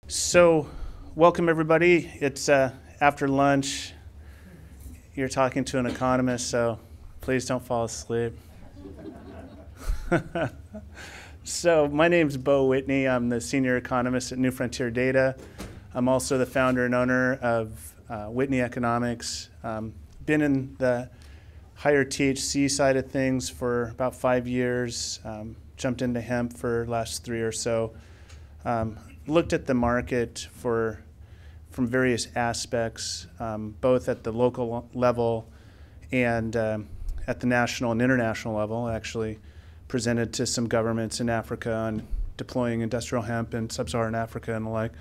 So, welcome everybody. It's after lunch. You're talking to an economist, so please don't fall asleep. So, my name's Beau Whitney. I'm the senior economist at New Frontier Data. I'm also the founder and owner of Whitney Economics. Been in the higher THC side of things for about 5 years. Jumped into hemp for the last 3 or so. Looked at the market from various aspects, both at the local level and at the national and international level. Actually presented to some governments in Africa on deploying industrial hemp in sub-Saharan Africa and the like.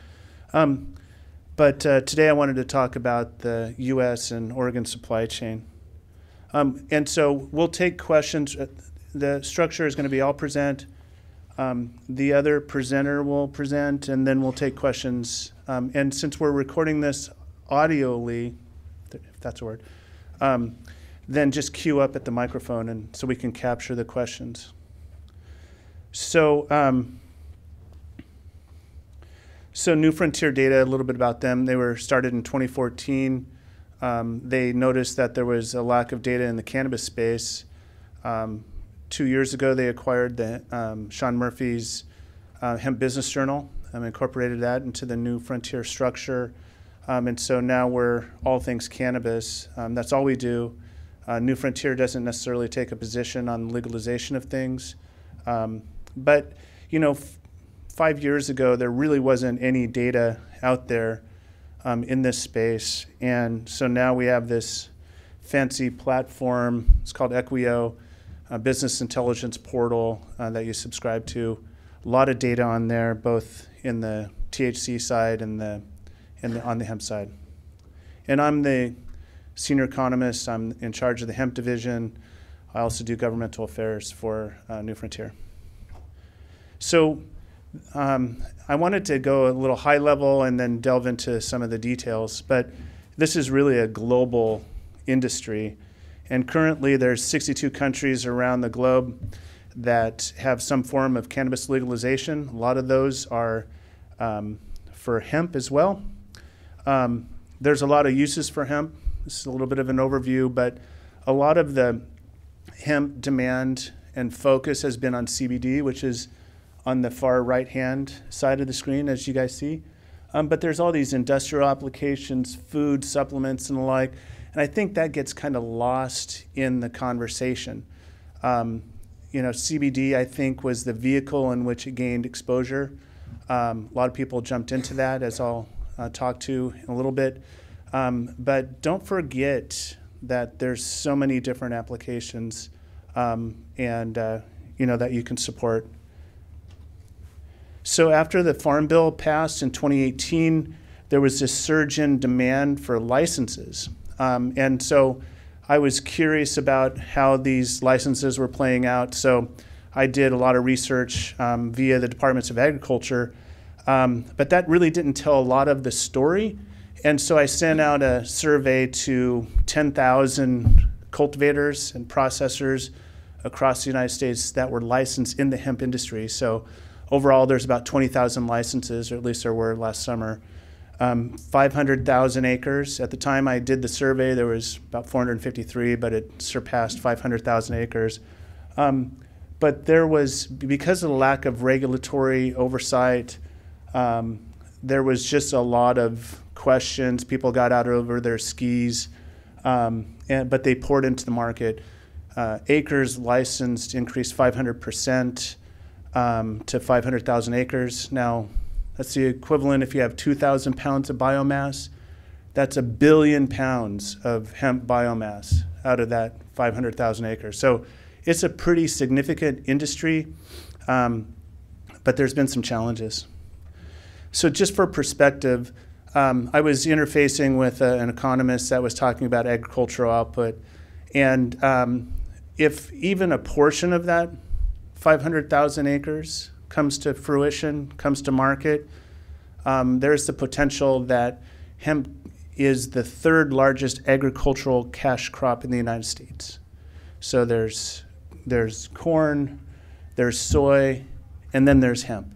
But today I wanted to talk about the U.S. and Oregon supply chain. And so we'll take questions. The structure is going to be I'll present. The other presenter will present, and then we'll take questions. And since we're recording this audioly, if that's a word, then just queue up at the microphone and so we can capture the questions. So, New Frontier Data, a little bit about them. They were started in 2014. They noticed that there was a lack of data in the cannabis space. 2 years ago, they acquired the Sean Murphy's Hemp Business Journal and incorporated that into the New Frontier structure. And so now we're all things cannabis. That's all we do. New Frontier doesn't necessarily take a position on legalization of things. But, you know, 5 years ago, there really wasn't any data out there in this space. And so now we have this fancy platform. It's called Equio. A business intelligence portal that you subscribe to. A lot of data on there, both in the THC side and on the hemp side. And I'm the senior economist. I'm in charge of the hemp division. I also do governmental affairs for New Frontier. So I wanted to go a little high level and then delve into some of the details. But this is really a global industry. And currently, there's 62 countries around the globe that have some form of cannabis legalization. A lot of those are for hemp as well. There's a lot of uses for hemp. This is a little bit of an overview, but a lot of the hemp demand and focus has been on CBD, which is on the far right-hand side of the screen, as you guys see. But there's all these industrial applications, food, supplements, and the like. And I think that gets kind of lost in the conversation. You know, CBD, I think, was the vehicle in which it gained exposure. A lot of people jumped into that, as I'll talk to in a little bit. But don't forget that there's so many different applications you know, that you can support. So after the Farm Bill passed in 2018, there was this surge in demand for licenses. And so I was curious about how these licenses were playing out. So I did a lot of research via the Departments of Agriculture, but that really didn't tell a lot of the story. And so I sent out a survey to 10,000 cultivators and processors across the United States that were licensed in the hemp industry. So overall, there's about 20,000 licenses, or at least there were last summer. 500,000 acres. At the time I did the survey, there was about 453, but it surpassed 500,000 acres. But there was, because of the lack of regulatory oversight, there was just a lot of questions. People got out over their skis, but they poured into the market. Acres licensed increased 500% to 500,000 acres. Now, that's the equivalent if you have 2,000 pounds of biomass. That's 1 billion pounds of hemp biomass out of that 500,000 acres. So it's a pretty significant industry, but there's been some challenges. So just for perspective, I was interfacing with an economist that was talking about agricultural output. And if even a portion of that 500,000 acres comes to fruition, comes to market, there's the potential that hemp is the third largest agricultural cash crop in the United States. So there's corn, there's soy, and then there's hemp.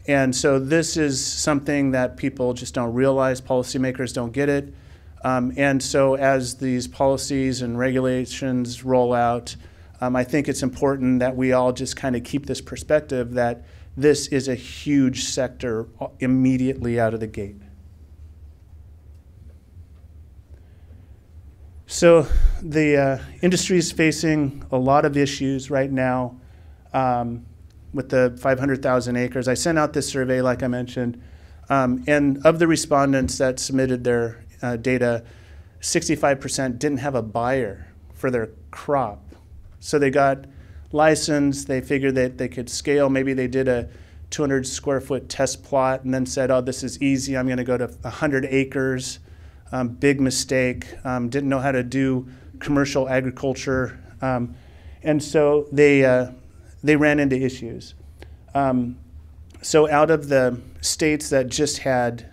And so this is something that people just don't realize, policymakers don't get it. And so as these policies and regulations roll out, I think it's important that we all just kind of keep this perspective that this is a huge sector immediately out of the gate. So the industry is facing a lot of issues right now with the 500,000 acres. I sent out this survey, like I mentioned, and of the respondents that submitted their data, 65% didn't have a buyer for their crop. So they got licensed, they figured that they could scale. Maybe they did a 200 square foot test plot and then said, oh, this is easy, I'm gonna go to 100 acres. Big mistake, didn't know how to do commercial agriculture. And so they ran into issues. So out of the states that just had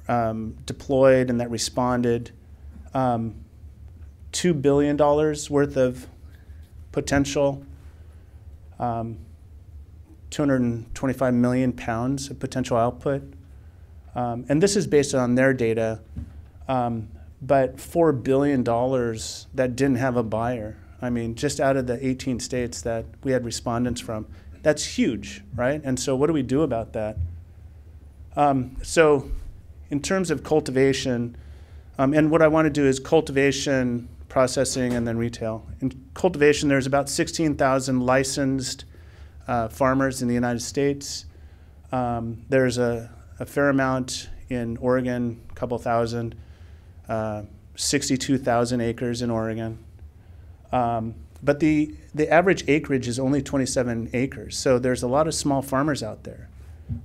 deployed and that responded, $2 billion worth of potential, 225 million pounds of potential output. And this is based on their data, but $4 billion that didn't have a buyer. I mean, just out of the 18 states that we had respondents from, that's huge, right? And so what do we do about that? So in terms of cultivation, and what I want to do is cultivation, processing, and then retail. In cultivation, there's about 16,000 licensed farmers in the United States. There's a fair amount in Oregon, a couple thousand, 62,000 acres in Oregon. But the average acreage is only 27 acres. So there's a lot of small farmers out there.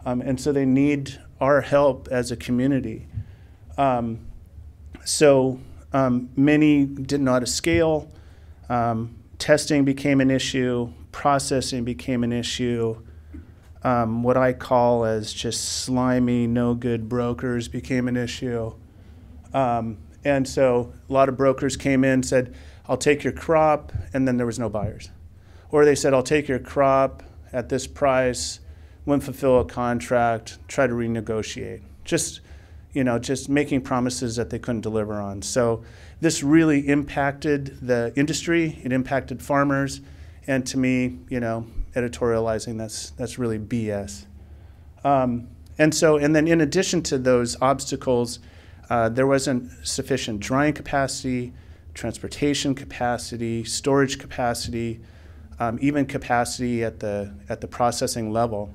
And so they need our help as a community. Many didn't know how to scale. Testing became an issue. Processing became an issue. What I call as just slimy, no good brokers became an issue. And so a lot of brokers came in and said, I'll take your crop, and then there was no buyers. Or they said, I'll take your crop at this price, wouldn't fulfill a contract, try to renegotiate. Just making promises that they couldn't deliver on. So this really impacted the industry, it impacted farmers, and to me, editorializing, that's really BS. And then in addition to those obstacles, there wasn't sufficient drying capacity, transportation capacity, storage capacity, even capacity at the processing level.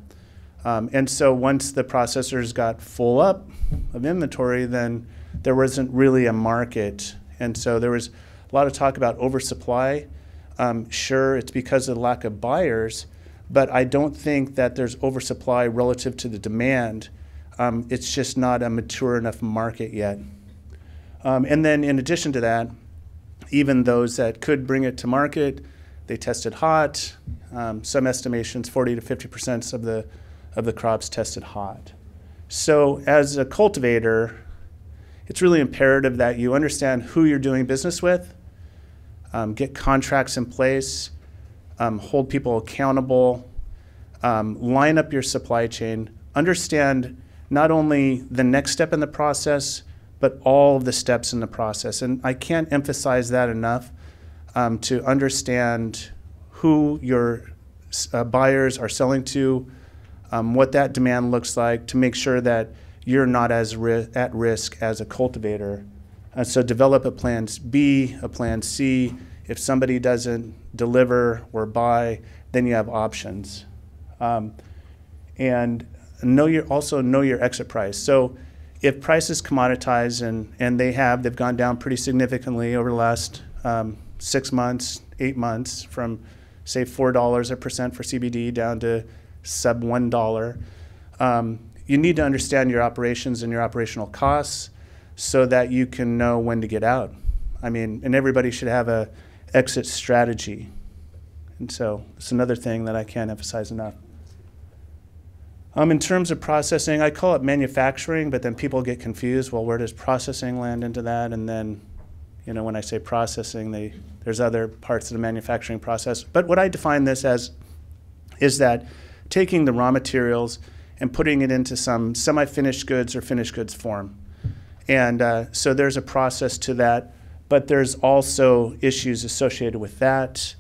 And so once the processors got full up of inventory, then there wasn't really a market. And so there was a lot of talk about oversupply. Sure, it's because of the lack of buyers, but I don't think that there's oversupply relative to the demand. It's just not a mature enough market yet. And then in addition to that, even those that could bring it to market, they tested hot. Some estimations, 40 to 50% of the crops tested hot. So as a cultivator, it's really imperative that you understand who you're doing business with, get contracts in place, hold people accountable, line up your supply chain, understand not only the next step in the process, but all of the steps in the process. And I can't emphasize that enough, to understand who your buyers are selling to, what that demand looks like, to make sure that you're not as at risk as a cultivator. So develop a plan B, a plan C. If somebody doesn't deliver or buy, then you have options. And also know your exit price. So if prices commoditize, and they've gone down pretty significantly over the last 6 months, 8 months, from say $4 a percent for CBD down to sub $1, you need to understand your operations and your operational costs so that you can know when to get out. I mean, and everybody should have a exit strategy. And so it's another thing that I can't emphasize enough. In terms of processing, I call it manufacturing, but then people get confused. Well, where does processing land into that? And then, when I say processing, there's other parts of the manufacturing process. But what I define this as is that taking the raw materials and putting it into some semi-finished goods or finished goods form. And so there's a process to that, but there's also issues associated with that.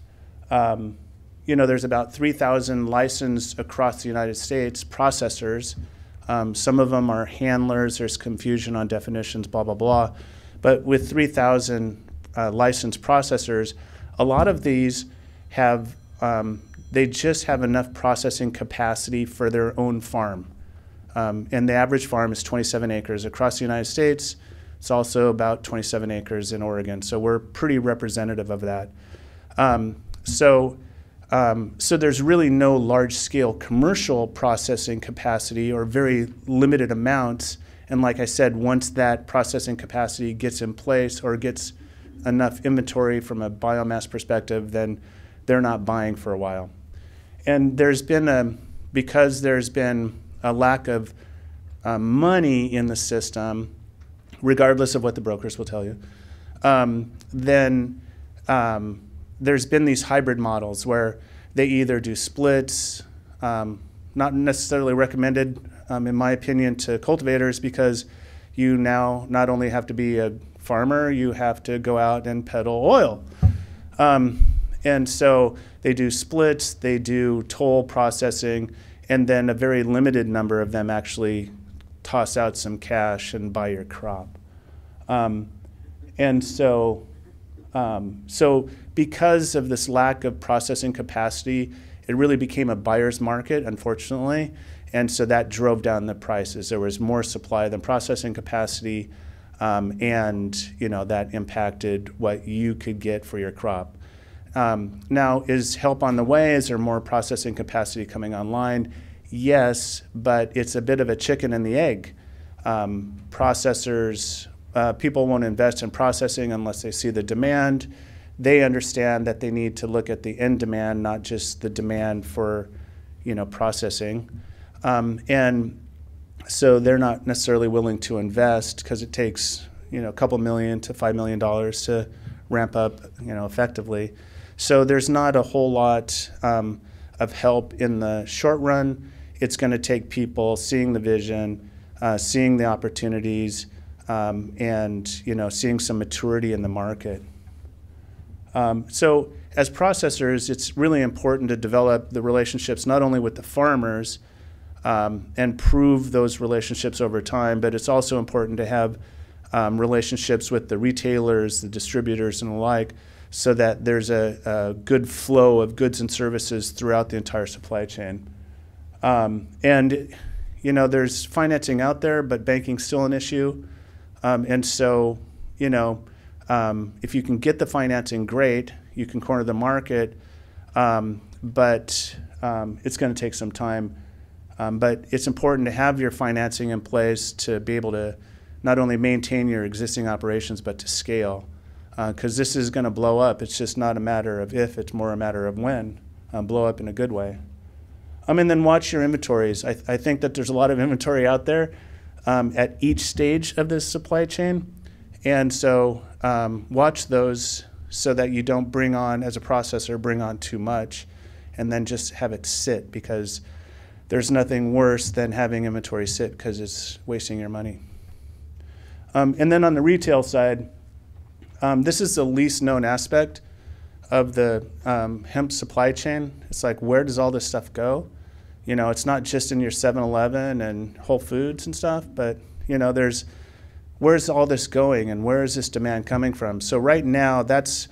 There's about 3,000 licensed across the United States processors. Some of them are handlers. There's confusion on definitions, blah, blah, blah. But with 3,000 licensed processors, a lot of these have, they just have enough processing capacity for their own farm. And the average farm is 27 acres. Across the United States, it's also about 27 acres in Oregon. So we're pretty representative of that. So there's really no large-scale commercial processing capacity or very limited amounts. And like I said, once that processing capacity gets in place or gets enough inventory from a biomass perspective, then they're not buying for a while. And because there's been a lack of money in the system, regardless of what the brokers will tell you, then there's been these hybrid models where they either do splits, not necessarily recommended, in my opinion, to cultivators, because you now not only have to be a farmer, you have to go out and peddle oil. And so they do splits, they do toll processing, and then a very limited number of them actually toss out some cash and buy your crop. So because of this lack of processing capacity, it really became a buyer's market, unfortunately, and so that drove down the prices. There was more supply than processing capacity, and that impacted what you could get for your crop. Now, is help on the way? Is there more processing capacity coming online? Yes, but it's a bit of a chicken and the egg. Processors, people won't invest in processing unless they see the demand. They understand that they need to look at the end demand, not just the demand for, processing. And so they're not necessarily willing to invest because it takes, a couple million to $5 million to ramp up, effectively. So there's not a whole lot of help in the short run. It's going to take people seeing the vision, seeing the opportunities, and seeing some maturity in the market. So as processors, it's really important to develop the relationships not only with the farmers and prove those relationships over time, but it's also important to have relationships with the retailers, the distributors, and the like, so that there's a good flow of goods and services throughout the entire supply chain. There's financing out there, but banking's still an issue. And so, if you can get the financing, great. You can corner the market, but it's going to take some time. But it's important to have your financing in place to be able to not only maintain your existing operations, but to scale. Because this is going to blow up. It's just not a matter of if, it's more a matter of when. Blow up in a good way. And then watch your inventories. I think that there's a lot of inventory out there at each stage of this supply chain. And so watch those so that you don't as a processor, bring on too much and then just have it sit, because there's nothing worse than having inventory sit because it's wasting your money. And then on the retail side, this is the least known aspect of the hemp supply chain. It's like, where does all this stuff go? It's not just in your 7-Eleven and Whole Foods and stuff, but where's all this going and where is this demand coming from? So right now, that's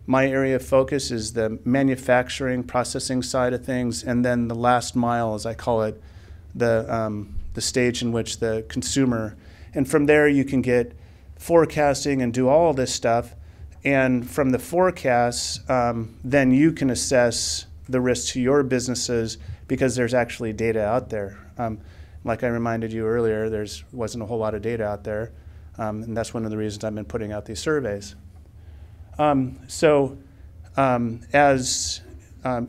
my area of focus, is the manufacturing, processing side of things, and then the last mile, as I call it, the stage in which the consumer, and from there you can get forecasting and do all of this stuff. And from the forecasts, then you can assess the risk to your businesses because there's actually data out there. Like I reminded you earlier, wasn't a whole lot of data out there. And that's one of the reasons I've been putting out these surveys. As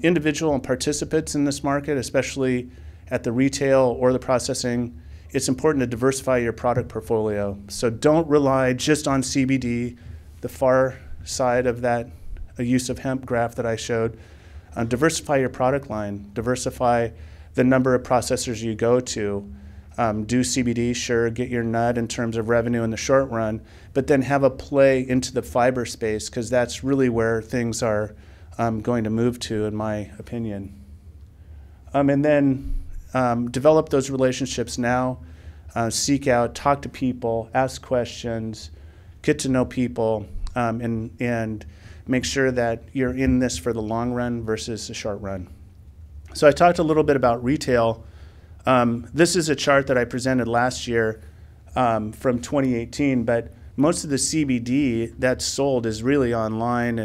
individual and participants in this market, especially at the retail or the processing, it's important to diversify your product portfolio. So don't rely just on CBD, the far side of that use of hemp graph that I showed. Diversify your product line, diversify the number of processors you go to. Do CBD, sure, get your nut in terms of revenue in the short run, but then have a play into the fiber space, because that's really where things are going to move to, in my opinion. And then develop those relationships now, seek out, talk to people, ask questions, get to know people, and make sure that you're in this for the long run versus the short run. So I talked a little bit about retail. This is a chart that I presented last year from 2018, but most of the CBD that's sold is really online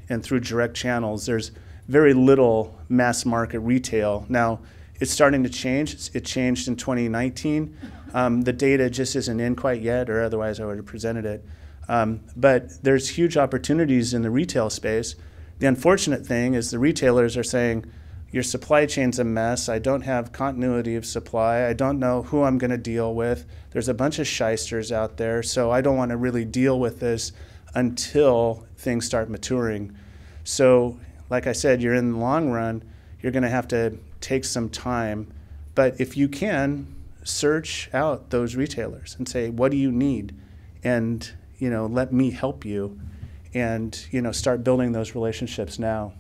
and through direct channels. There's very little mass market retail. Now, it's starting to change. It changed in 2019. The data just isn't in quite yet, or otherwise I would have presented it. But there's huge opportunities in the retail space. The unfortunate thing is the retailers are saying, your supply chain's a mess. I don't have continuity of supply. I don't know who I'm going to deal with. There's a bunch of shysters out there, so I don't want to really deal with this until things start maturing. So, like I said, you're in the long run, you're going to have to take some time. But if you can, search out those retailers and say, what do you need? And, let me help you. And, start building those relationships now.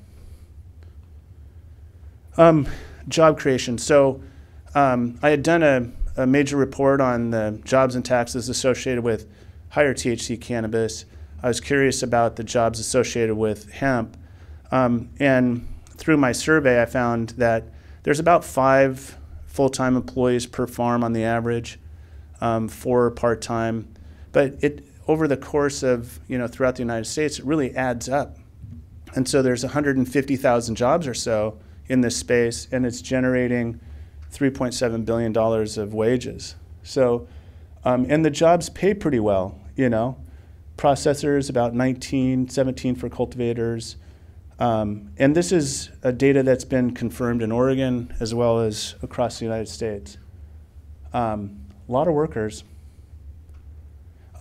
Job creation. So I had done a major report on the jobs and taxes associated with higher THC cannabis. I was curious about the jobs associated with hemp. And through my survey, I found that there's about 5 full-time employees per farm on the average, 4 part-time. But over the course of, throughout the United States, it really adds up. And so there's 150,000 jobs or so in this space, and it's generating $3.7 billion of wages. So, and the jobs pay pretty well, Processors, about 19, 17 for cultivators. And this is a data that's been confirmed in Oregon as well as across the United States. A lot of workers.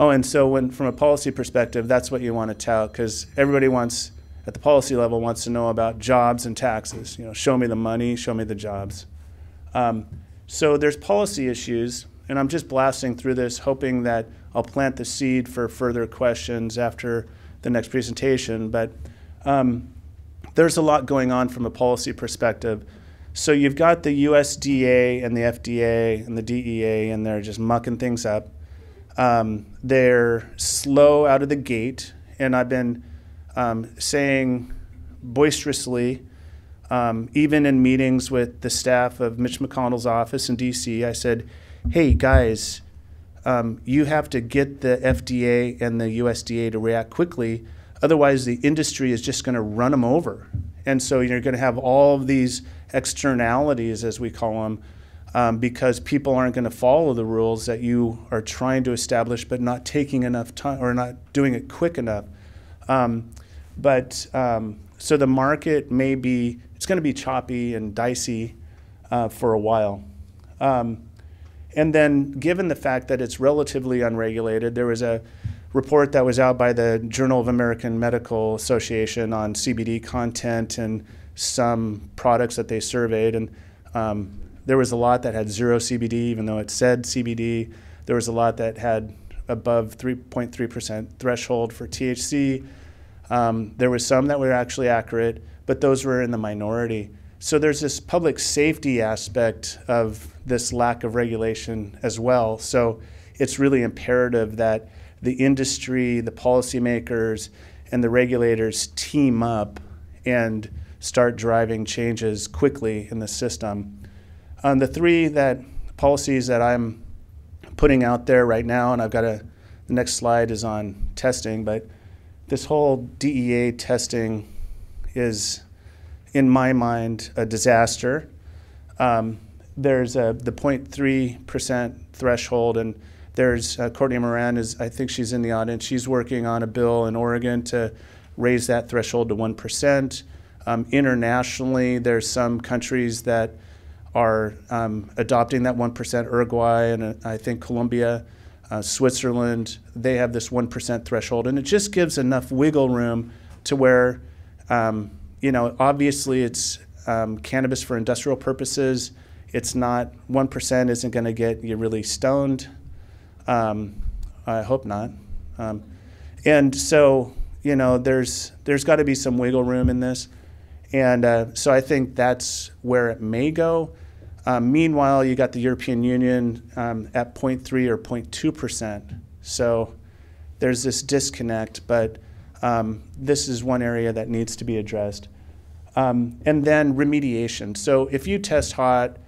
Oh, and so from a policy perspective, that's what you want to tout, because everybody wants, at the policy level, wants to know about jobs and taxes. Show me the money, show me the jobs. So there's policy issues, and I'm just blasting through this, hoping that I'll plant the seed for further questions after the next presentation. But there's a lot going on from a policy perspective. So you've got the USDA and the FDA and the DEA, and they're just mucking things up. They're slow out of the gate, and I've been saying boisterously, even in meetings with the staff of Mitch McConnell's office in DC, I said, hey guys, you have to get the FDA and the USDA to react quickly, otherwise the industry is just going to run them over. And so you're going to have all of these externalities, as we call them, because people aren't going to follow the rules that you are trying to establish, but not taking enough time or not doing it quick enough. So the market it's going to be choppy and dicey for a while. And then given the fact that it's relatively unregulated, there was a report that was out by the Journal of American Medical Association on CBD content and some products that they surveyed. And there was a lot that had 0 CBD, even though it said CBD. There was a lot that had above 3.3% threshold for THC. There were some that were actually accurate, but those were in the minority. So there's this public safety aspect of this lack of regulation as well. So it's really imperative that the industry, the policymakers, and the regulators team up and start driving changes quickly in the system. The 3 policies that I'm putting out there right now, and the next slide is on testing, but this whole DEA testing is, in my mind, a disaster. There's the 0.3% threshold, and there's Courtney Moran, I think she's in the audience. She's working on a bill in Oregon to raise that threshold to 1%. Internationally, there's some countries that are adopting that 1%, Uruguay, and I think Colombia, Switzerland, they have this 1% threshold, and it just gives enough wiggle room to where, obviously it's cannabis for industrial purposes, It's not, 1% isn't going to get you really stoned. I hope not. And so, you know, there's got to be some wiggle room in this. And so I think that's where it may go. Meanwhile, you got the European Union at 0.3 or 0.2%. So there's this disconnect, but this is one area that needs to be addressed. And then remediation. So if you test hot,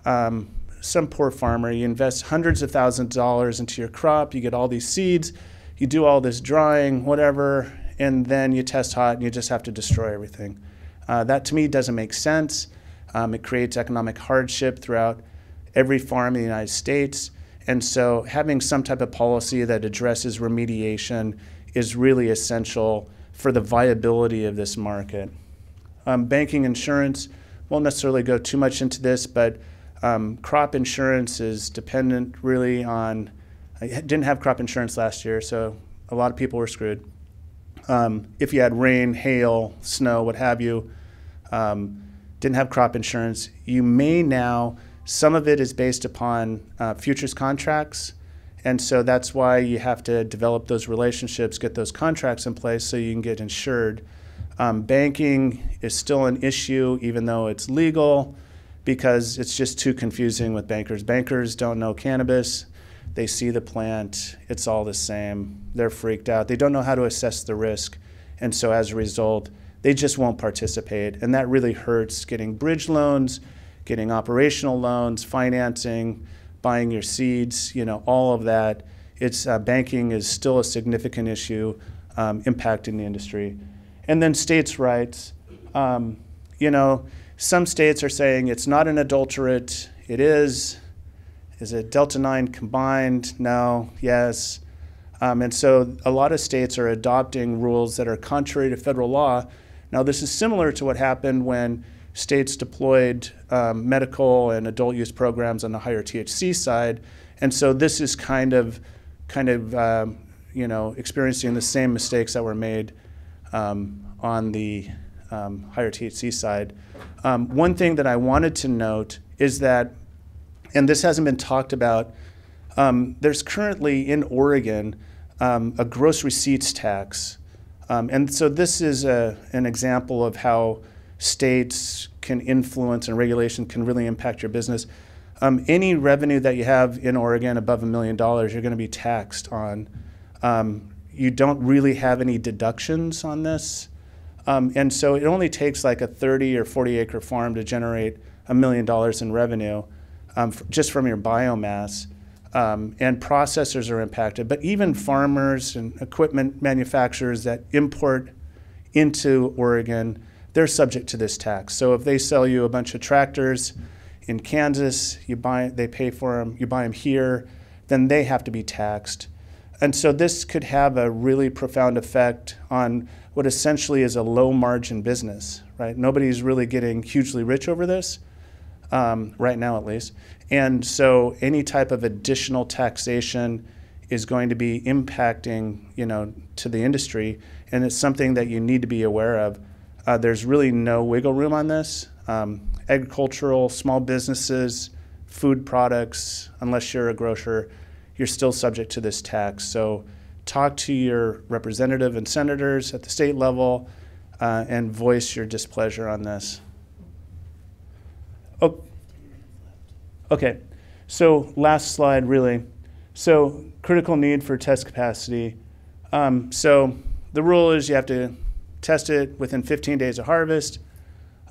some poor farmer, you invest hundreds of thousands of dollars into your crop, you get all these seeds, you do all this drying, whatever, and then you test hot and you just have to destroy everything. That to me doesn't make sense. It creates economic hardship throughout every farm in the United States. And so having some type of policy that addresses remediation is really essential for the viability of this market. Banking insurance, won't necessarily go too much into this, but crop insurance is dependent really on, I didn't have crop insurance last year, so a lot of people were screwed. If you had rain, hail, snow, what have you, didn't have crop insurance, you may now, some of it is based upon futures contracts, and so that's why you have to develop those relationships, get those contracts in place so you can get insured. Banking is still an issue, even though it's legal, because it's just too confusing with bankers. Bankers don't know cannabis. They see the plant. It's all the same. They're freaked out. They don't know how to assess the risk. And so as a result, they just won't participate. And that really hurts getting bridge loans, getting operational loans, financing, buying your seeds, you know, all of that. It's banking is still a significant issue impacting the industry. And then states' rights. You know, some states are saying it's not an adulterate. It is. Is it Delta-9 combined? No. Yes. And so a lot of states are adopting rules that are contrary to federal law. Now, this is similar to what happened when states deployed medical and adult use programs on the higher THC side. And so this is kind of you know, experiencing the same mistakes that were made on the higher THC side. One thing that I wanted to note is that, and this hasn't been talked about, there's currently in Oregon a gross receipts tax. And so this is an example of how states can influence and regulation can really impact your business. Any revenue that you have in Oregon above $1 million, you're going to be taxed on. You don't really have any deductions on this. And so it only takes like a 30 or 40 acre farm to generate $1 million in revenue just from your biomass. And processors are impacted. But even farmers and equipment manufacturers that import into Oregon, they're subject to this tax. So if they sell you a bunch of tractors in Kansas, they pay for them, you buy them here, then they have to be taxed. And so this could have a really profound effect on what essentially is a low margin business, right? Nobody's really getting hugely rich over this, right now at least. And so any type of additional taxation is going to be impacting, you know, to the industry, and it's something that you need to be aware of. There's really no wiggle room on this. Agricultural, small businesses, food products, unless you're a grocer, you're still subject to this tax. So talk to your representative and senators at the state level and voice your displeasure on this. Oh, okay, so last slide really. So critical need for test capacity. So the rule is you have to test it within 15 days of harvest.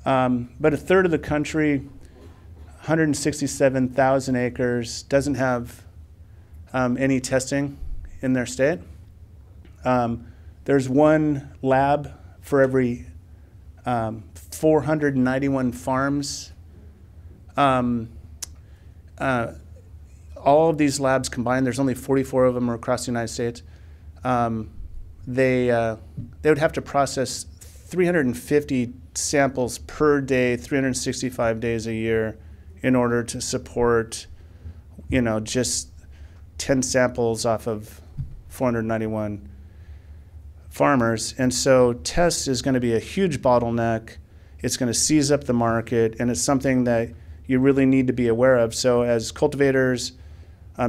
But a third of the country, 167,000 acres, doesn't have any testing in their state. There's one lab for every 491 farms. All of these labs combined, there's only 44 of them across the United States. They would have to process 350 samples per day, 365 days a year, in order to support, you know, just 10 samples off of 491 farmers. And so test is going to be a huge bottleneck. It's going to seize up the market, and it's something that you really need to be aware of. So as cultivators,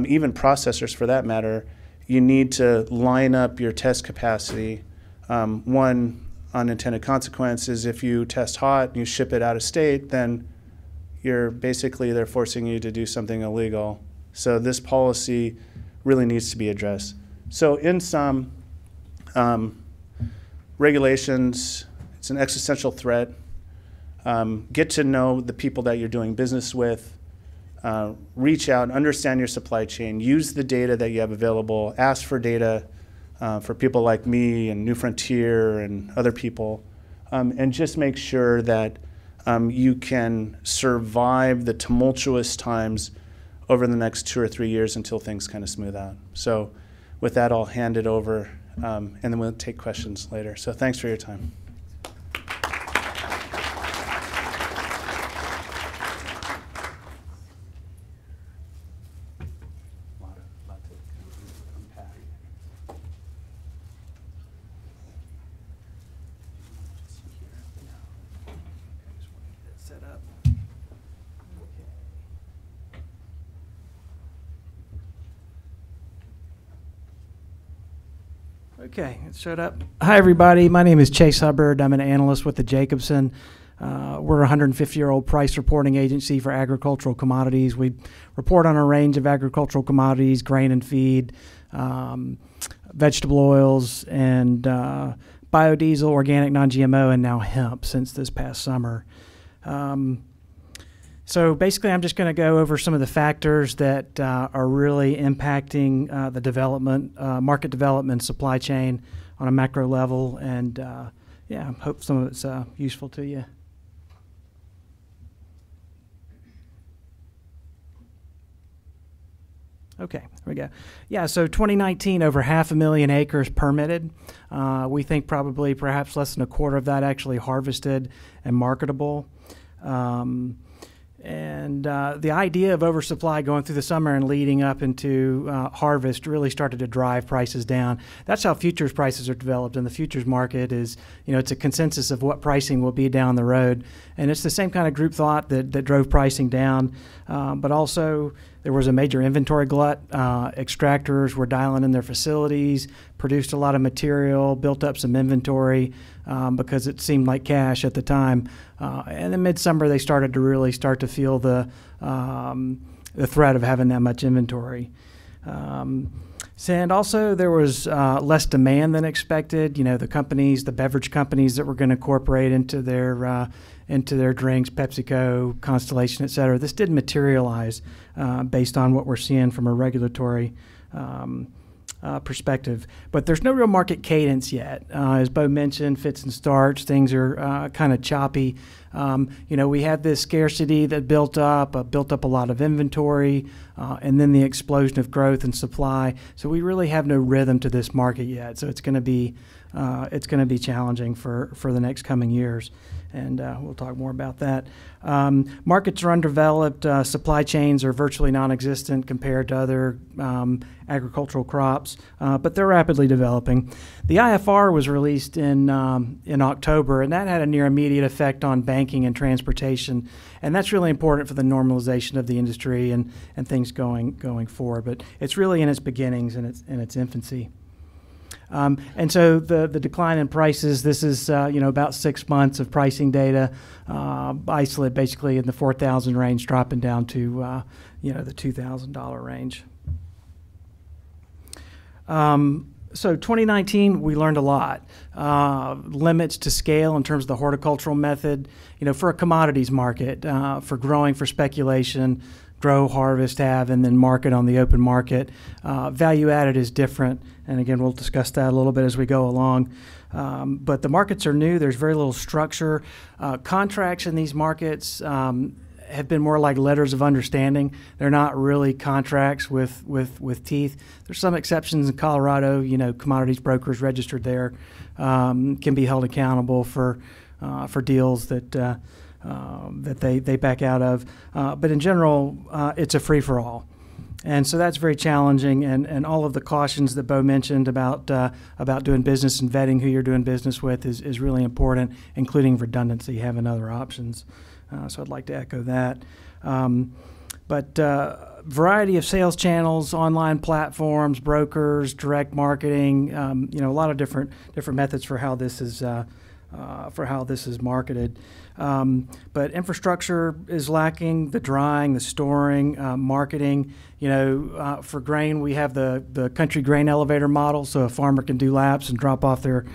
even processors for that matter, you need to line up your test capacity. One unintended consequence is if you test hot and you ship it out of state, then they're forcing you to do something illegal. So this policy really needs to be addressed. So in sum, regulations, it's an existential threat. Get to know the people that you're doing business with. Reach out, understand your supply chain, use the data that you have available, ask for data for people like me and New Frontier and other people, and just make sure that you can survive the tumultuous times over the next 2 or 3 years until things kind of smooth out. So with that, I'll hand it over, and then we'll take questions later. So thanks for your time. Okay, it showed up. Hi, everybody. My name is Chase Hubbard. I'm an analyst with the Jacobsen. We're a 150-year-old price reporting agency for agricultural commodities. We report on a range of agricultural commodities, grain and feed, vegetable oils, and biodiesel, organic, non-GMO, and now hemp since this past summer. So basically, I'm just going to go over some of the factors that are really impacting the development, market development, supply chain on a macro level, and yeah, I hope some of it's useful to you. Okay, here we go. Yeah, so 2019, over 500,000 acres permitted. We think probably perhaps less than a quarter of that actually harvested and marketable. And the idea of oversupply going through the summer and leading up into harvest really started to drive prices down. That's how futures prices are developed, and the futures market is, it's a consensus of what pricing will be down the road. And it's the same kind of group thought that drove pricing down, but also there was a major inventory glut. Extractors were dialing in their facilities, produced a lot of material, built up some inventory because it seemed like cash at the time. And in midsummer, they started to really feel the threat of having that much inventory. And also there was less demand than expected. The companies, the beverage companies that were going to incorporate into their drinks, PepsiCo, Constellation, et cetera. This didn't materialize based on what we're seeing from a regulatory perspective. But there's no real market cadence yet. As Beau mentioned, fits and starts, things are kind of choppy. We had this scarcity that built up a lot of inventory, and then the explosion of growth and supply. So we really have no rhythm to this market yet. So it's going to be challenging for the next coming years. And we'll talk more about that. Markets are undeveloped. Supply chains are virtually non-existent compared to other agricultural crops, but they're rapidly developing. The IFR was released in October, and that had a near immediate effect on banking and transportation, and that's really important for the normalization of the industry and things going forward. But it's really in its beginnings and in its infancy. And so the decline in prices, this is about 6 months of pricing data, isolate basically in the 4,000 range, dropping down to the $2,000 range. So 2019, we learned a lot. Limits to scale in terms of the horticultural method, for a commodities market, for growing for speculation, grow, harvest, have, and then market on the open market. Value added is different, and again, we'll discuss that a little bit as we go along. But the markets are new. There's very little structure. Contracts in these markets have been more like letters of understanding. They're not really contracts with teeth. There's some exceptions in Colorado. Commodities brokers registered there can be held accountable for deals that they back out of. But in general, it's a free-for-all. And so that's very challenging, and all of the cautions that Beau mentioned about doing business and vetting who you're doing business with is really important, including redundancy, having other options. So I'd like to echo that. But variety of sales channels, online platforms, brokers, direct marketing. A lot of different methods for how this is marketed. But infrastructure is lacking: the drying, the storing, marketing. For grain, we have the country grain elevator model, so a farmer can do laps and drop off their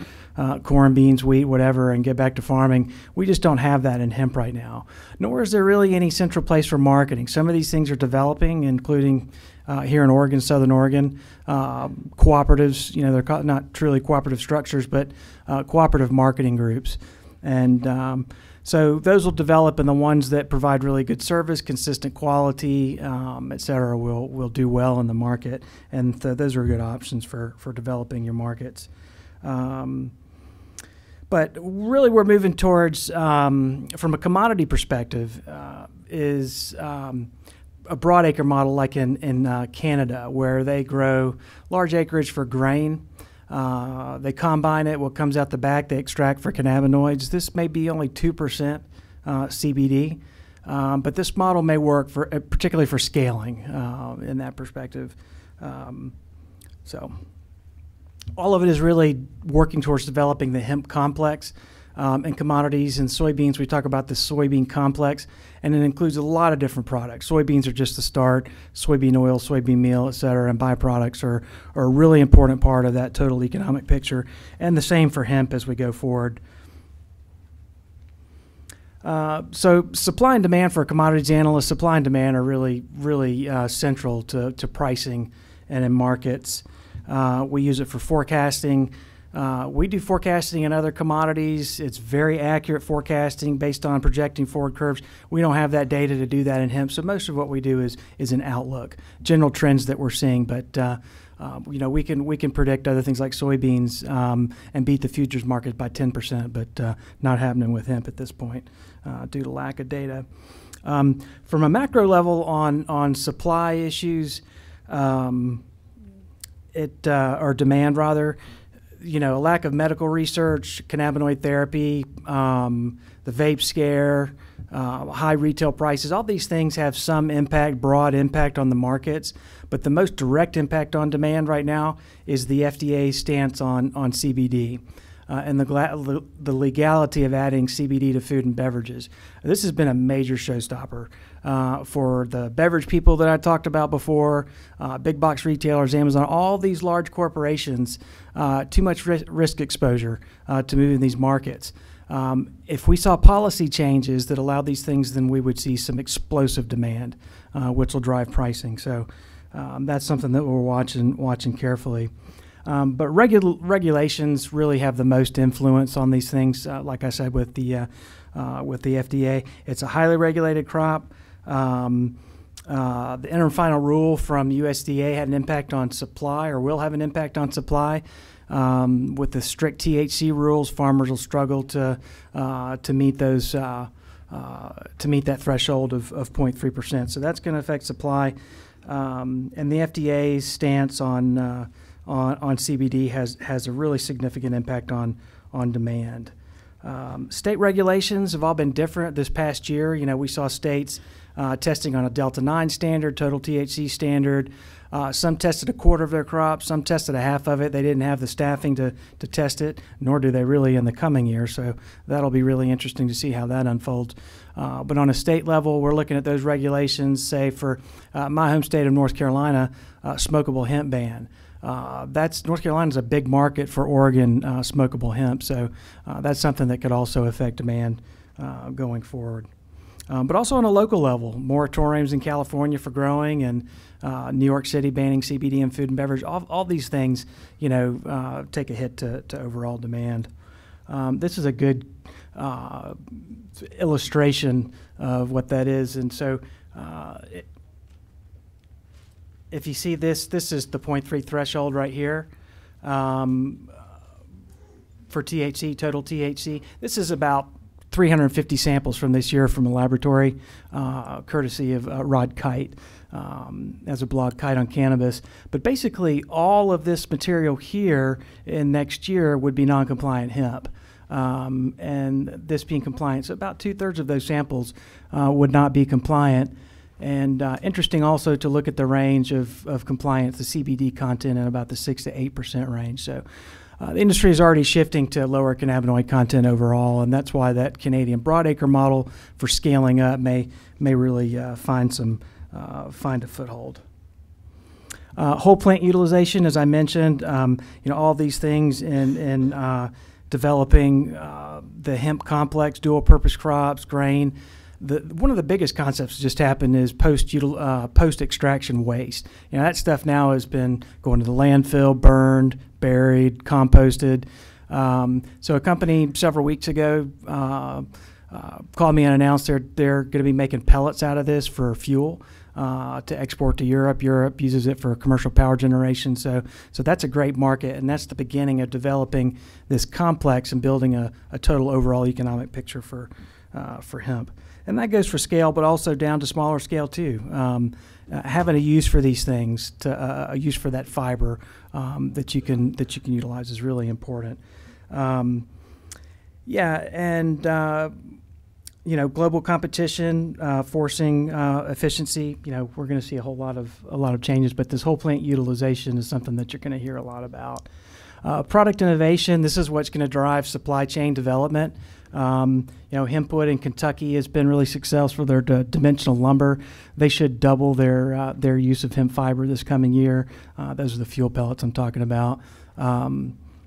corn, beans, wheat, whatever, and get back to farming. We just don't have that in hemp right now, nor is there really any central place for marketing. Some of these things are developing, including here in Oregon, Southern Oregon, cooperatives. They're not truly cooperative structures, but cooperative marketing groups. And so those will develop, and the ones that provide really good service, consistent quality, et cetera, will do well in the market. And those are good options for developing your markets. But really, we're moving towards, from a commodity perspective, is a broadacre model like in Canada, where they grow large acreage for grain. They combine it. What comes out the back, they extract for cannabinoids. This may be only 2% CBD, but this model may work particularly for scaling in that perspective. So all of it is really working towards developing the hemp complex. And commodities and soybeans, we talk about the soybean complex, and it includes a lot of different products. Soybeans are just the start. Soybean oil, soybean meal, et cetera, and byproducts are a really important part of that total economic picture, and the same for hemp as we go forward. So supply and demand for a commodities analyst, supply and demand are really central to pricing and in markets. We use it for forecasting. We do forecasting in other commodities. It's very accurate forecasting based on projecting forward curves. We don't have that data to do that in hemp, so most of what we do is an outlook, general trends that we're seeing. But we can predict other things like soybeans and beat the futures market by 10%, but not happening with hemp at this point due to lack of data. From a macro level on supply issues, or demand rather. A lack of medical research, cannabinoid therapy, the vape scare, high retail prices, all these things have some impact, broad impact on the markets. But the most direct impact on demand right now is the FDA's stance on CBD and the legality of adding CBD to food and beverages. This has been a major showstopper for the beverage people that I talked about before, big box retailers, Amazon, all these large corporations, too much risk exposure to move in these markets. If we saw policy changes that allowed these things, then we would see some explosive demand, which will drive pricing. So that's something that we're watching carefully. But regulations really have the most influence on these things. Like I said, with the FDA, it's a highly regulated crop. The interim final rule from USDA had an impact on supply, or will have an impact on supply. With the strict THC rules, farmers will struggle to meet those to meet that threshold of 0.3%. So that's going to affect supply. And the FDA's stance on CBD has a really significant impact on demand. State regulations have all been different this past year. We saw states testing on a Delta 9 standard, total THC standard. Some tested a quarter of their crop, some tested a half of it. They didn't have the staffing to test it, nor do they really in the coming year. So that'll be really interesting to see how that unfolds. But on a state level, we're looking at those regulations, say for my home state of North Carolina, smokable hemp ban. North Carolina's a big market for Oregon smokable hemp, so that's something that could also affect demand going forward. But also on a local level, moratoriums in California for growing, and New York City banning CBD in food and beverage. All these things, take a hit to overall demand. This is a good illustration of what that is, and so if you see this is the 0.3 threshold right here for THC, total THC. This is about 350 samples from this year from a laboratory, courtesy of Rod Kite, as a blog, Kite on Cannabis. But basically, all of this material here in next year would be non-compliant hemp. and this being compliant. So about 2/3 of those samples would not be compliant. And interesting also to look at the range of compliance, the CBD content in about the 6 to 8% range. So the industry is already shifting to lower cannabinoid content overall, and that's why that Canadian broadacre model for scaling up may really find a foothold. Whole plant utilization, as I mentioned, all these things in developing the hemp complex, dual purpose crops, grain. One of the biggest concepts that just happened is post-extraction waste. That stuff now has been going to the landfill, burned, buried, composted. So a company several weeks ago called me and announced they're going to be making pellets out of this for fuel to export to Europe. Europe uses it for commercial power generation. So that's a great market, and that's the beginning of developing this complex and building a total overall economic picture for hemp. And that goes for scale, but also down to smaller scale too. Having a use for these things, a use for that fiber that you can utilize is really important. Global competition forcing efficiency. We're going to see a lot of changes, but this whole plant utilization is something that you're going to hear a lot about. Product innovation. This is what's going to drive supply chain development. Hempwood in Kentucky has been really successful for their dimensional lumber. They should double their use of hemp fiber this coming year. Those are the fuel pellets I'm talking about.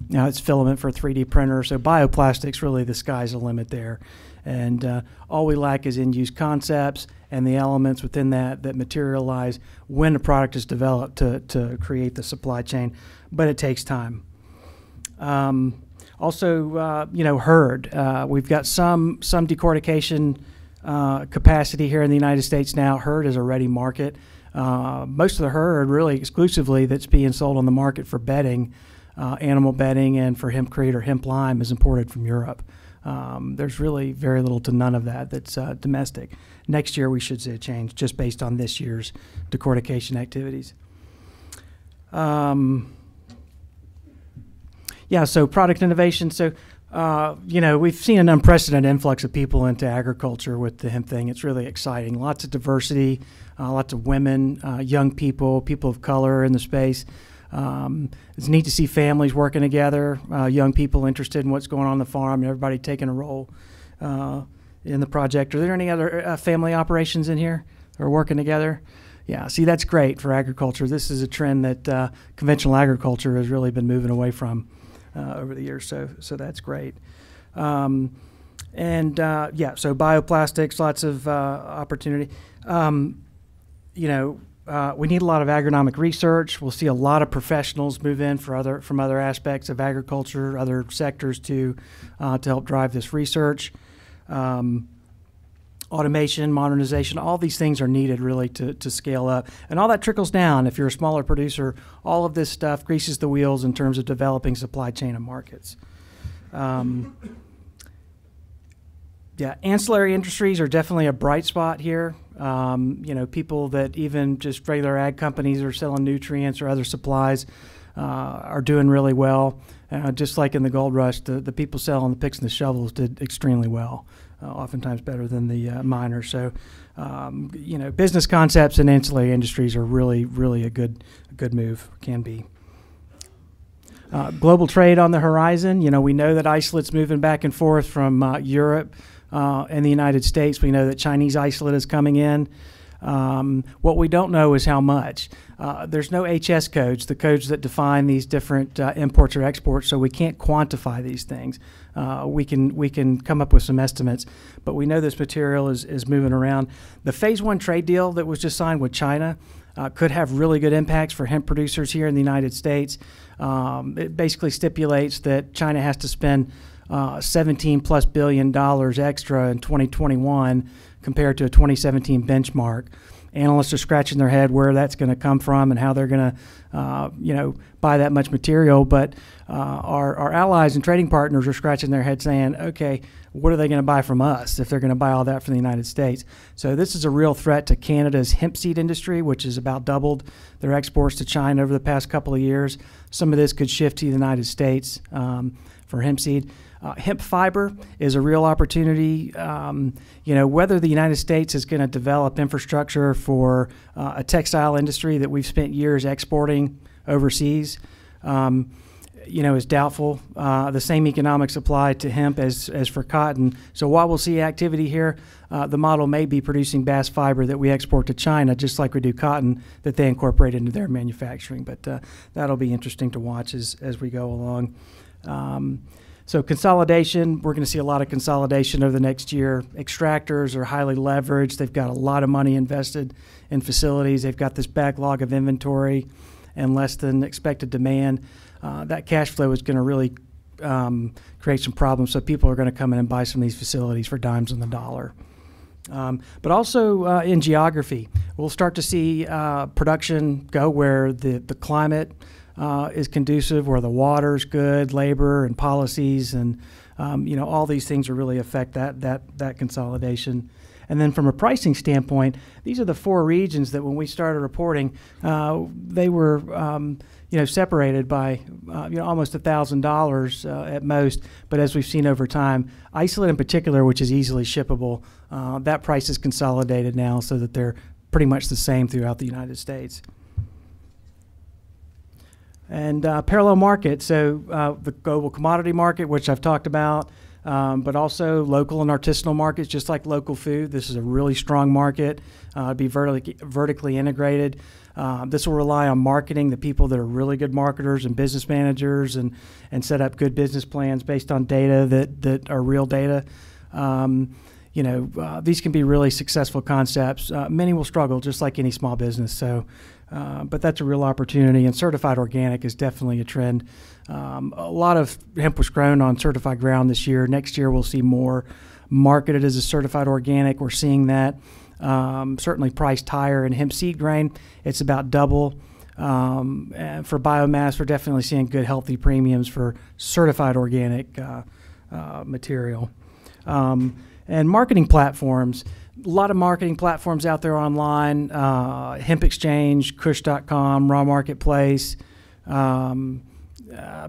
It's filament for a 3D printer. So bioplastics, really the sky's the limit there. And all we lack is in-use concepts and the elements within that materialize when a product is developed to create the supply chain. But it takes time. Hurd. We've got some decortication capacity here in the United States now. Hurd is a ready market. Most of the hurd, really exclusively, that's being sold on the market for bedding, animal bedding, and for hempcrete or hemp lime is imported from Europe. There's really very little to none of that's domestic. Next year we should see a change just based on this year's decortication activities. So product innovation. So, we've seen an unprecedented influx of people into agriculture with the hemp thing. It's really exciting. Lots of diversity, lots of women, young people of color in the space. It's neat to see families working together, young people interested in what's going on the farm, and everybody taking a role in the project. Are there any other family operations in here that are working together? Yeah, see, that's great for agriculture. This is a trend that conventional agriculture has really been moving away from over the years, so that's great. So bioplastics, lots of opportunity. We need a lot of agronomic research. We'll see a lot of professionals move in from other aspects of agriculture, other sectors to help drive this research. Automation, modernization, all these things are needed really to scale up. And all that trickles down. If you're a smaller producer, all of this stuff greases the wheels in terms of developing supply chain and markets. Ancillary industries are definitely a bright spot here. People that even just regular ag companies are selling nutrients or other supplies are doing really well. Just like in the gold rush, the people selling the picks and the shovels did extremely well, oftentimes better than the miners. So, business concepts and ancillary industries are really, really a good move, can be. Global trade on the horizon. We know that isolate's moving back and forth from Europe and the United States. We know that Chinese isolate is coming in. What we don't know is how much. There's no HS codes, the codes that define these different imports or exports, so we can't quantify these things. We can come up with some estimates, but we know this material is moving around. The Phase 1 trade deal that was just signed with China could have really good impacts for hemp producers here in the United States. It basically stipulates that China has to spend $17+ billion extra in 2021 compared to a 2017 benchmark. Analysts are scratching their head where that's going to come from and how they're going to, buy that much material. But our allies and trading partners are scratching their head saying, okay, what are they going to buy from us if they're going to buy all that from the United States? So this is a real threat to Canada's hemp seed industry, which has about doubled their exports to China over the past couple of years. Some of this could shift to the United States for hemp seed. Hemp fiber is a real opportunity. Whether the United States is going to develop infrastructure for a textile industry that we've spent years exporting overseas, is doubtful. The same economics apply to hemp as for cotton. So while we'll see activity here, the model may be producing bast fiber that we export to China, just like we do cotton, that they incorporate into their manufacturing. But that'll be interesting to watch as we go along. So consolidation, we're going to see a lot of consolidation over the next year. Extractors are highly leveraged. They've got a lot of money invested in facilities. They've got this backlog of inventory and less than expected demand. That cash flow is going to really create some problems. So people are going to come in and buy some of these facilities for dimes on the dollar. But also in geography, we'll start to see production go where the climate is conducive, where the water's good, labor and policies, and all these things will really affect that consolidation. And then from a pricing standpoint, these are the 4 regions that when we started reporting, they were separated by almost $1,000 at most. But as we've seen over time, isolate in particular, which is easily shippable, that price is consolidated now so that they're pretty much the same throughout the United States. And parallel market, so the global commodity market, which I've talked about, but also local and artisanal markets, just like local food. This is a really strong market, be vertically integrated. This will rely on marketing, the people that are really good marketers and business managers, and set up good business plans based on data that are real data. These can be really successful concepts. Many will struggle, just like any small business. So, but that's a real opportunity, and certified organic is definitely a trend. A lot of hemp was grown on certified ground this year. Next year, we'll see more marketed as a certified organic. We're seeing that certainly priced higher in hemp seed grain. It's about double. And for biomass, we're definitely seeing good, healthy premiums for certified organic material. And marketing platforms, a lot of marketing platforms out there online, Hemp Exchange, Kush.com, Raw Marketplace, Pan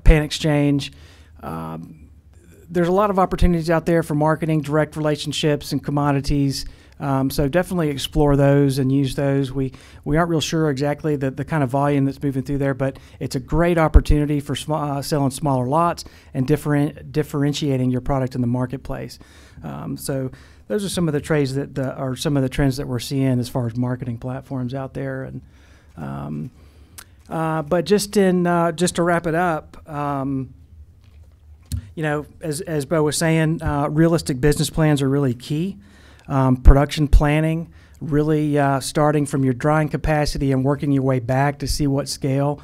Exchange. There's a lot of opportunities out there for marketing, direct relationships, and commodities. So definitely explore those and use those. We aren't real sure exactly the kind of volume that's moving through there, but it's a great opportunity for selling smaller lots and differentiating your product in the marketplace. So those are some of the trades that are some of the trends that we're seeing as far as marketing platforms out there. And but just to wrap it up, as Beau was saying, realistic business plans are really key. Production planning, really starting from your drying capacity and working your way back to see what scale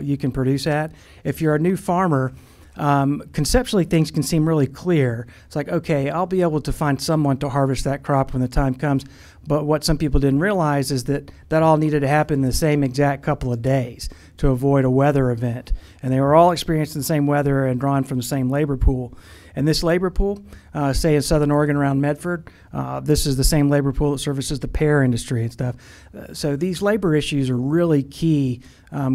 you can produce at. If you're a new farmer, conceptually things can seem really clear. It's like, okay, I'll be able to find someone to harvest that crop when the time comes. But what some people didn't realize is that all needed to happen in the same exact couple of days to avoid a weather event. And they were all experiencing the same weather and drawn from the same labor pool. And this labor pool, say in Southern Oregon around Medford, this is the same labor pool that services the pear industry and stuff. So these labor issues are really key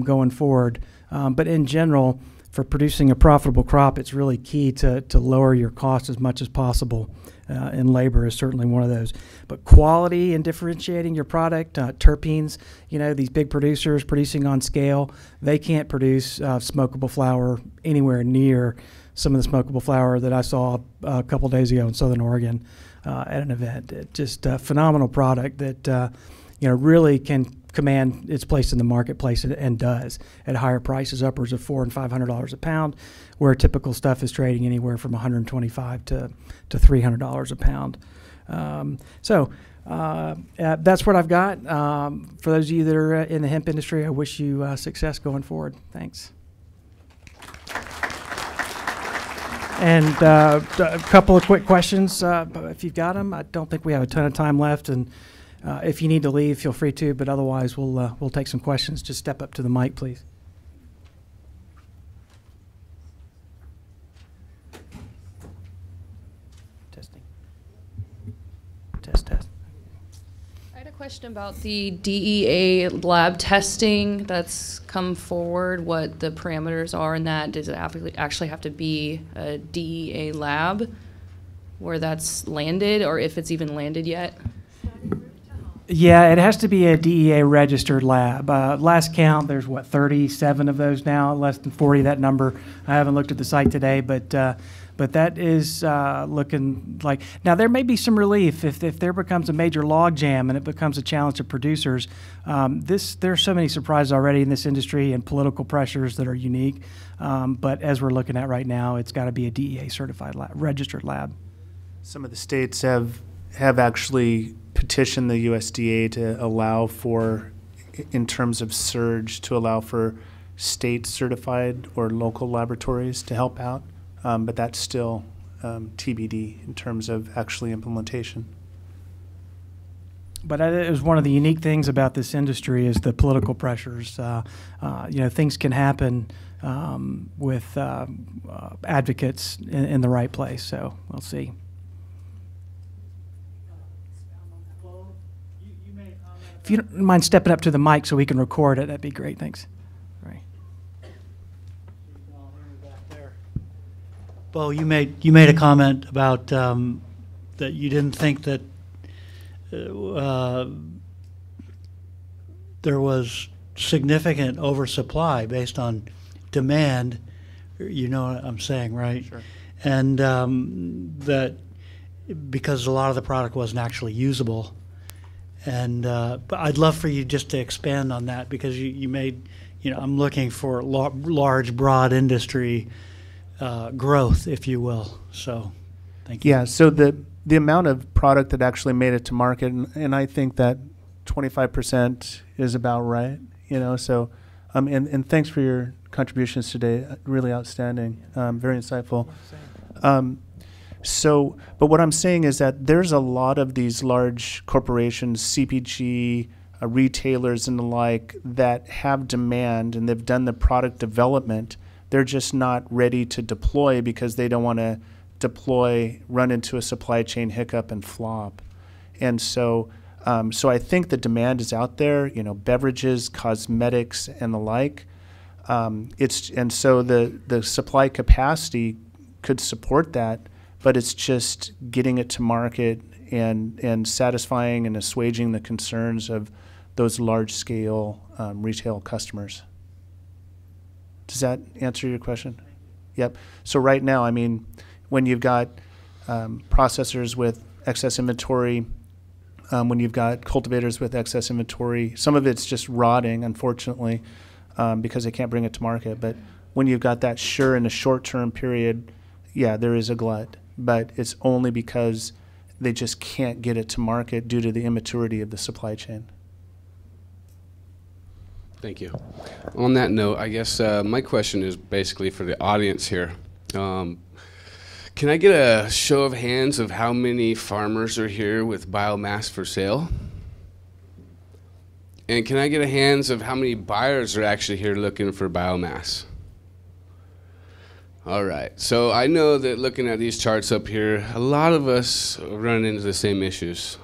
going forward. But in general, for producing a profitable crop, it's really key to lower your cost as much as possible. And labor is certainly one of those. But quality and differentiating your product, terpenes, these big producers producing on scale, they can't produce smokable flower anywhere near some of the smokable flower that I saw a couple days ago in Southern Oregon at an event. It's just a phenomenal product that really can command its place in the marketplace and does at higher prices, upwards of $400 and $500 a pound, where typical stuff is trading anywhere from $125 to $300 a pound. So that's what I've got. For those of you that are in the hemp industry, I wish you success going forward. Thanks. And a couple of quick questions, if you've got them. I don't think we have a ton of time left, and if you need to leave, feel free to. But otherwise, we'll take some questions. Just step up to the mic, please. Testing. Test. I had a question question about the DEA lab testing that's come forward, what the parameters are in that. Does it actually have to be a DEA lab where that's landed, or if it's even landed yet? Yeah, it has to be a DEA registered lab. Last count, there's 37 of those now, less than 40, that number. I haven't looked at the site today, but that is looking like, now there may be some relief if there becomes a major log jam and it becomes a challenge to producers. There's so many surprises already in this industry and political pressures that are unique. But as we're looking at right now, it's got to be a DEA certified lab, registered lab. Some of the states have actually petitioned the USDA to allow for, in terms of surge, to allow for state certified or local laboratories to help out. But that's still TBD in terms of actually implementation. But it was one of the unique things about this industry is the political pressures. Things can happen with advocates in the right place. So we'll see. If you don't mind stepping up to the mic so we can record it, that'd be great. Thanks. Right. Beau, you made a comment about that you didn't think that there was significant oversupply based on demand. You know what I'm saying, right? Sure. And that because a lot of the product wasn't actually usable. And but I'd love for you just to expand on that, because you made, I'm looking for large, broad industry growth, if you will. So, thank you. Yeah. So the amount of product that actually made it to market, and I think that 25% is about right. So, and thanks for your contributions today. Really outstanding. Very insightful. But what I'm saying is that there's a lot of these large corporations, CPG, retailers and the like, that have demand and they've done the product development. They're just not ready to deploy because they don't want to run into a supply chain hiccup and flop. And so I think the demand is out there, beverages, cosmetics and the like. So the supply capacity could support that. But it's just getting it to market and satisfying and assuaging the concerns of those large-scale retail customers. Does that answer your question? Yep. So right now, when you've got processors with excess inventory, when you've got cultivators with excess inventory, some of it's just rotting, unfortunately, because they can't bring it to market. But when you've got that in a short-term period, yeah, there is a glut. But it's only because they just can't get it to market due to the immaturity of the supply chain. Thank you. On that note, I guess my question is basically for the audience here. Can I get a show of hands of how many farmers are here with biomass for sale? And can I get a hands of how many buyers are actually here looking for biomass? All right, so I know that looking at these charts up here, a lot of us run into the same issues.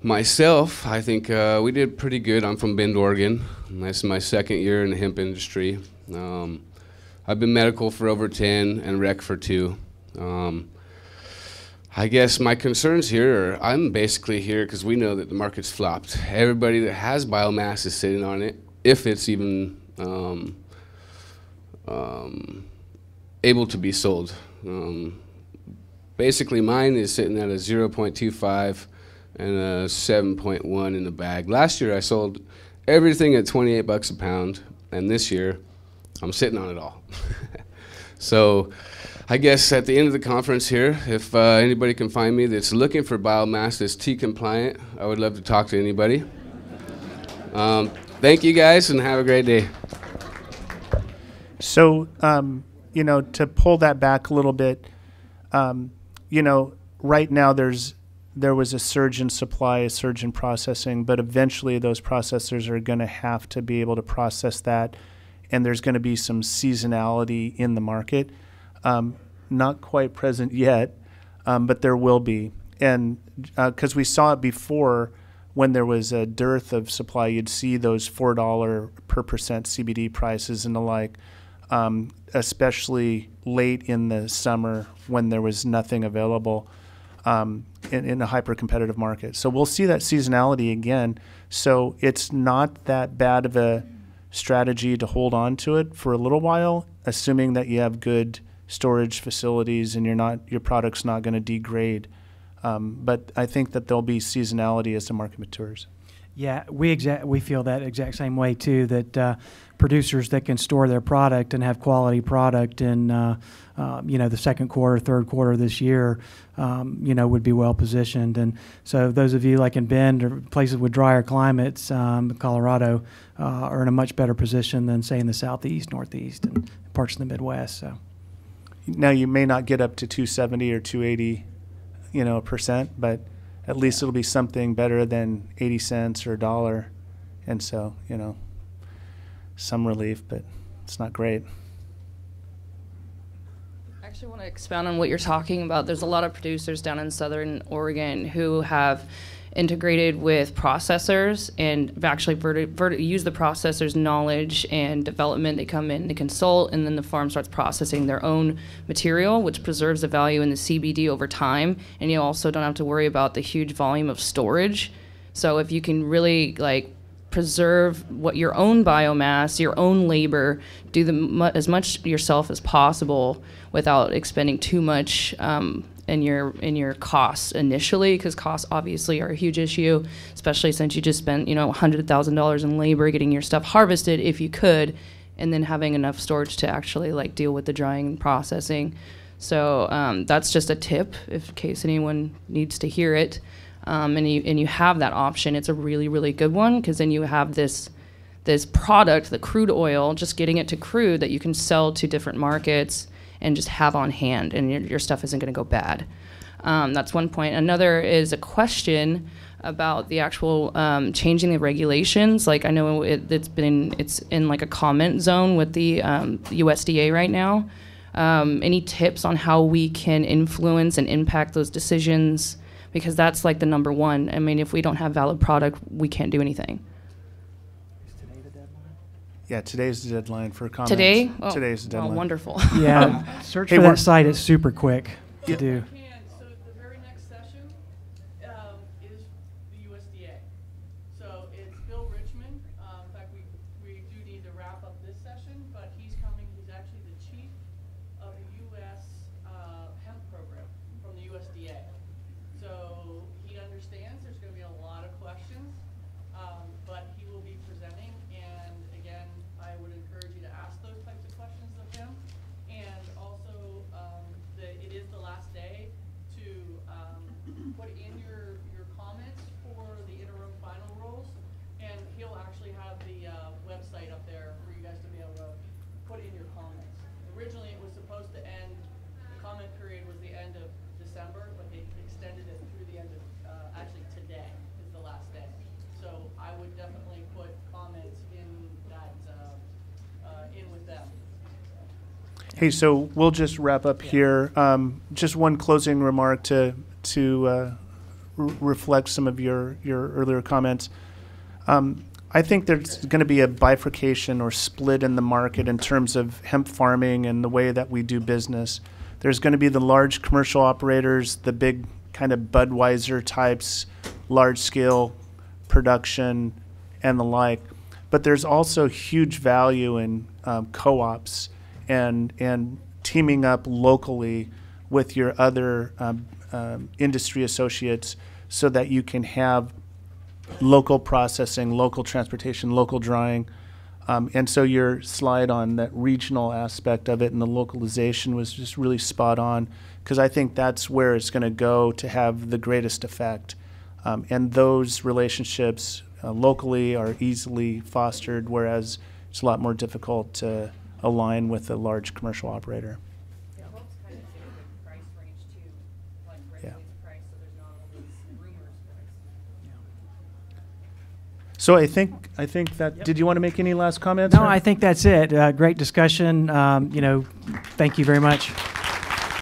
Myself, I think we did pretty good. I'm from Bend, Oregon. This is my second year in the hemp industry. I've been medical for over 10 and rec for 2. I guess my concerns here are I'm basically here because we know that the market's flopped. Everybody that has biomass is sitting on it, if it's even able to be sold. Basically mine is sitting at a 0.25 and a 7.1 in the bag. Last year I sold everything at 28 bucks a pound, and this year I'm sitting on it all. So I guess at the end of the conference here, if anybody can find me that's looking for biomass that's T compliant, I would love to talk to anybody. Thank you guys and have a great day. So, to pull that back a little bit, right now there was a surge in supply, a surge in processing, but eventually those processors are going to have to be able to process that, and there's going to be some seasonality in the market. Not quite present yet, but there will be. And because we saw it before when there was a dearth of supply, you'd see those $4 per percent CBD prices and the like, especially late in the summer when there was nothing available in a hyper-competitive market. So we'll see that seasonality again. So it's not that bad of a strategy to hold on to it for a little while, assuming that you have good storage facilities and your product's not going to degrade. But I think that there'll be seasonality as the market matures. Yeah, we feel that exact same way too. That producers that can store their product and have quality product in the second quarter, third quarter this year, would be well positioned. And so those of you like in Bend or places with drier climates, Colorado, are in a much better position than say in the Southeast, Northeast, and parts of the Midwest. So now you may not get up to 270 or 280, percent, but at least it'll be something better than 80 cents or $1. And so, some relief, but it's not great. I actually want to expound on what you're talking about. There's a lot of producers down in Southern Oregon who have integrated with processors and have actually use the processors' knowledge and development. They come in, they consult, and then the farm starts processing their own material, which preserves the value in the CBD over time. And you also don't have to worry about the huge volume of storage. So if you can really preserve what your own biomass, your own labor, do as much yourself as possible without expending too much in your costs initially, because costs obviously are a huge issue, especially since you just spent $100,000 in labor getting your stuff harvested if you could, and then having enough storage to actually deal with the drying and processing. So that's just a tip in case anyone needs to hear it. And you have that option. It's a really, really good one, because then you have this product, the crude oil, just getting it to crude that you can sell to different markets and just have on hand, and your stuff isn't going to go bad. That's one point. Another is a question about the actual changing the regulations. I know it's in a comment zone with the USDA right now. Any tips on how we can influence and impact those decisions? Because that's the number one. I mean, if we don't have valid product, we can't do anything. Is today the deadline? Yeah, today's the deadline for comments. Today? Oh, today's the deadline. Oh, wonderful. Yeah, search for that site. It's super quick to do. So the very next session is the USDA. So it's Bill Richmond. In fact, we do need to wrap up this session, but he's coming. He's actually the chief of the U.S. hemp program from the USDA. So he understands there's going to be a lot of questions, but he will be presenting. And again, I would encourage you to ask those types of questions of him. And also, it is the last day to put in your comments for the interim final rules. And he'll actually have the website up there for you guys to be able to put in your comments. Originally, it was supposed to end, the comment period was the end of December, but they extended it through the end of, actually today is the last day. So I would definitely put comments in that, in with them. Hey, so we'll just wrap up here. Just one closing remark to reflect some of your earlier comments. I think there's going to be a bifurcation or split in the market in terms of hemp farming and the way that we do business. There's going to be the large commercial operators, the big kind of Budweiser types, large-scale production, and the like. But there's also huge value in co-ops and teaming up locally with your other industry associates so that you can have local processing, local transportation, local drying. And so your slide on that regional aspect of it and the localization was just really spot on, because I think that's where it's going to go to have the greatest effect. And those relationships locally are easily fostered, whereas it's a lot more difficult to align with a large commercial operator. Yeah, Hope's kind of getting the price range too, regulating the price, so there's not all these rumors. So I think that. Yep. Did you want to make any last comments? No, I think that's it. Great discussion. Thank you very much.